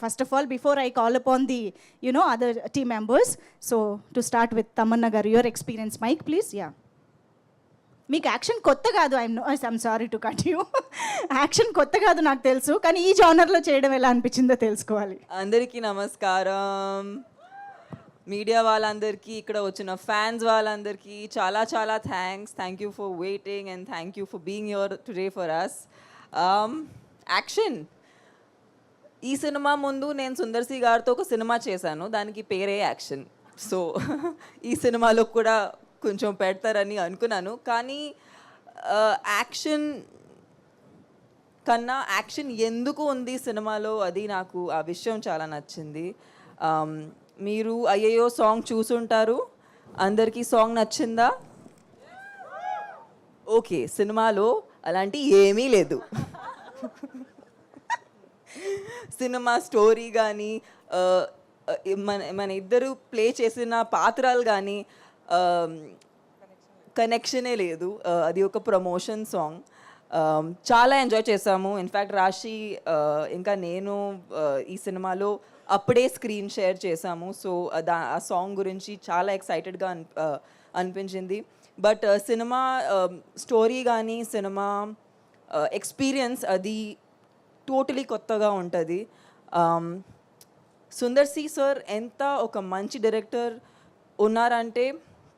first of all, before I call upon the, other team members, so to start with Tamanna garu, your experience. Mike, please. Yeah. మీకు action కొత్త కాదు. I'm sorry to cut you. Action కొత్త కాదు నాకు తెలుసు, కానీ ఈ జానర్లో చేయడం ఎలా అనిపించిందో తెలుసుకోవాలి. అందరికీ నమస్కారం. మీడియా వాళ్ళందరికీ, ఇక్కడ వచ్చిన ఫ్యాన్స్ వాళ్ళందరికీ చాలా చాలా thank you for waiting and thank you for being here today for us. Action, ఈ సినిమా ముందు నేను సుందర్ సి గారితో ఒక సినిమా చేశాను, దానికి పేరే యాక్షన్. సో ఈ సినిమాలో కూడా కొంచెం పెడతారని అనుకున్నాను, కానీ యాక్షన్ కన్నా యాక్షన్ ఎందుకు ఉంది సినిమాలో, అది నాకు ఆ విషయం చాలా నచ్చింది. మీరు అయ్యయ్యో సాంగ్ చూసుంటారు, అందరికీ సాంగ్ నచ్చిందా? ఓకే, సినిమాలో అలాంటి ఏమీ లేదు. సినిమా స్టోరీ కానీ మన ఇద్దరు ప్లే చేసిన పాత్రలు కానీ కనెక్షనే లేదు. అది ఒక ప్రమోషన్ సాంగ్. చాలా ఎంజాయ్ చేసాము. ఇన్ఫ్యాక్ట్ రాశి ఇంకా నేను ఈ సినిమాలో అప్పుడే స్క్రీన్ షేర్ చేసాము. సో ఆ సాంగ్ గురించి చాలా ఎక్సైటెడ్గా అనిపించింది. బట్ సినిమా స్టోరీ కానీ సినిమా ఎక్స్పీరియన్స్ అది టోటలీ కొత్తగా ఉంటుంది. సుందర్ సి సార్ ఎంత ఒక మంచి డైరెక్టర్ ఉన్నారంటే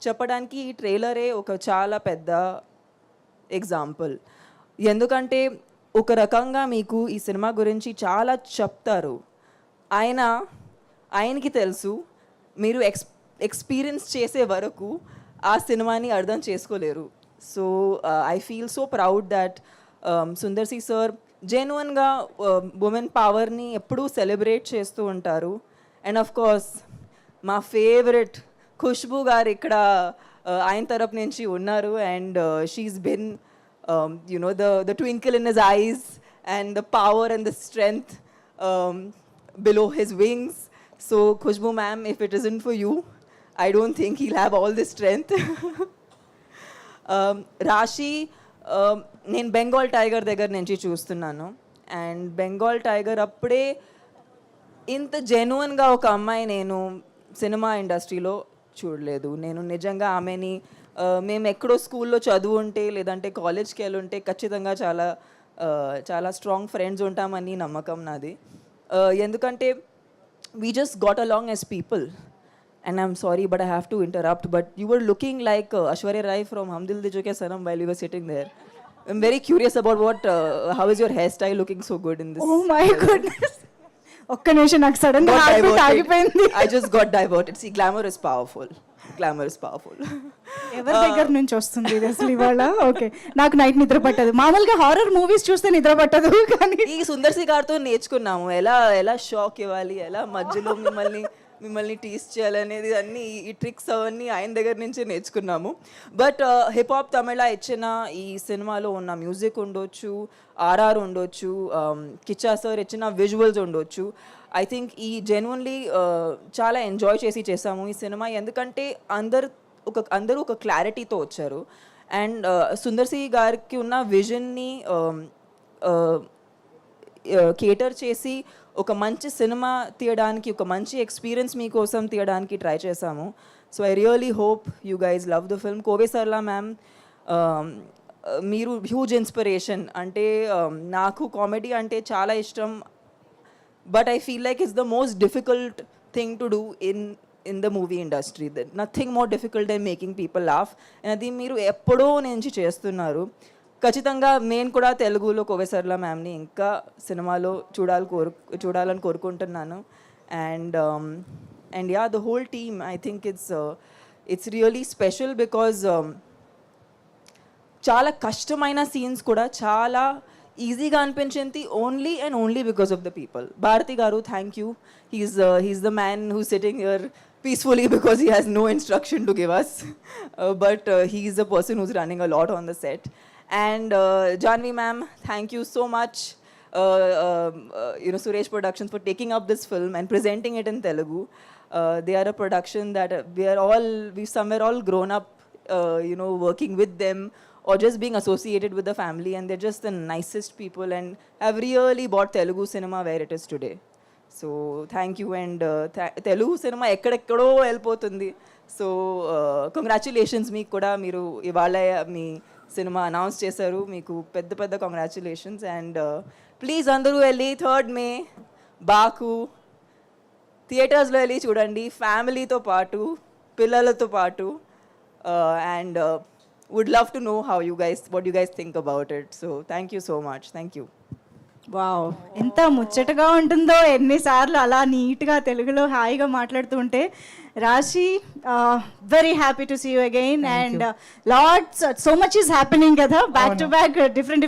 చెప్పడానికి ఈ ట్రైలరే ఒక చాలా పెద్ద ఎగ్జాంపుల్. ఎందుకంటే ఒక రకంగా మీకు ఈ సినిమా గురించి చాలా చెప్తారు. ఆయనకి తెలుసు, మీరు ఎక్స్పీరియన్స్ చేసే వరకు ఆ సినిమాని అర్థం చేసుకోలేరు. So I feel so proud that Sundar C sir జెన్యున్గా ఉమెన్ పవర్ని ఎప్పుడూ సెలబ్రేట్ చేస్తూ ఉంటారు. అండ్ ఆఫ్ కోర్స్ మా ఫేవరెట్ ఖుష్బూ గారు ఇక్కడ ఆయన తరపు నుంచి ఉన్నారు. And she is been the twinkle in his eyes and the power and the strength below his wings. So Khushbu ma'am, if it isn't for you, I don't think he'll have all this strength. రాశి, నేను Bengal tiger దగ్గర నుంచి చూస్తున్నాను. And Bengal tiger అప్పుడే ఇంత జెన్యున్గా ఒక అమ్మాయి నేను సినిమా ఇండస్ట్రీలో చూడలేదు. నేను నిజంగా ఆమెని మేము ఎక్కడో స్కూల్లో చదువు ఉంటే లేదంటే కాలేజ్కి వెళ్ళి ఉంటే ఖచ్చితంగా చాలా చాలా స్ట్రాంగ్ ఫ్రెండ్స్ ఉంటామని నమ్మకం నాది. ఎందుకంటే we just got along as people. And I'm sorry but I have to interrupt, but you were looking like Aishwarya Rai from Hum Dil De Chuke Sanam while you were sitting there. I'm very curious about how is your hair style looking so good in this. Oh my goodness, ఒక్క నిమిషం, నాకు sudden గా ఆగిపోయింది. I just got diverted. See, glamour is powerful. ఎవరి దగ్గర నుంచి వస్తుంది ఇది అసలు ఇవాళ? ఓకే, నాకు నైట్ నిద్ర పట్టదు. మామూలుగా హారర్ మూవీస్ చూస్తే నిద్ర పట్టదు, కానీ ఈ సుందర్ సి గారితో నేర్చుకున్నాము ఎలా షాక్ ఇవ్వాలి, ఎలా మధ్యలో మిమ్మల్ని టీస్ చేయాలనేది అన్ని ఈ ట్రిక్స్ అవన్నీ ఆయన దగ్గర నుంచే నేర్చుకున్నాము. బట్ హిప్ హాప్ తమిళ ఇచ్చిన ఈ సినిమాలో ఉన్న మ్యూజిక్ ఉండొచ్చు, ఆర్ఆర్ ఉండొచ్చు, కిచ్చా సార్ ఇచ్చిన విజువల్స్ ఉండొచ్చు. ఐ థింక్ ఈ జెన్యున్లీ చాలా ఎంజాయ్ చేసాము ఈ సినిమా. ఎందుకంటే అందరూ ఒక క్లారిటీతో వచ్చారు. అండ్ సుందర్ సి గారికి ఉన్న విజన్ని కేటర్ చేసి ఒక మంచి సినిమా తీయడానికి, ఒక మంచి ఎక్స్పీరియన్స్ మీకోసం తీయడానికి ట్రై చేశాము. So I really hope you guys love the film. Kovai Sarala ma'am, మీరు హ్యూజ్ ఇన్స్పిరేషన్. అంటే నాకు కామెడీ అంటే చాలా ఇష్టం, but I feel like it's the most difficult thing to do in the movie industry. Nothing more difficult than making people laugh. And అది మీరు ఎప్పుడో నుంచి చేస్తున్నారు. ఖచ్చితంగా నేను కూడా తెలుగులో కోవేసర్ల మ్యామ్ని ఇంకా సినిమాలో చూడాలని కోరుకుంటున్నాను. And yeah, the whole team, I think it's really special because చాలా కష్టమైన సీన్స్ కూడా చాలా ఈజీగా అనిపించింది only because of the people. Bharathi garu, thank you. He's the man who sitting here peacefully because he has no instruction to give us, but he is the person who's running a lot on the set. And Janvi ma'am, thank you so much, Suresh Productions, for taking up this film and presenting it in Telugu. They are a production that we've somewhere all grown up, working with them or just being associated with the family, and they're just the nicest people and have really brought Telugu cinema where it is today. So thank you. And Telugu cinema ఎక్కడెక్కడో వెళ్ళిపోతుంది. So congratulations మీకు కూడా. మీరు ఇవాళ మీ cinema announce చేశారు, మీకు పెద్ద పెద్ద కంగ్రాచులేషన్స్. అండ్ ప్లీజ్ అందరూ వెళ్ళి 3rd May బాకు థియేటర్స్లో వెళ్ళి చూడండి, ఫ్యామిలీతో పాటు, పిల్లలతో పాటు. And would love to know what you guys think about it. So thank you so much. Thank you. Wow, ఎంత ముచ్చటగా ఉంటుందో ఎన్నిసార్లు అలా నీట్గా తెలుగులో హాయిగా మాట్లాడుతుంటే. Rashi, very happy to see you again. And lots so much is happening కదా, బ్యాక్ టు బ్యాక్ డిఫరెంట్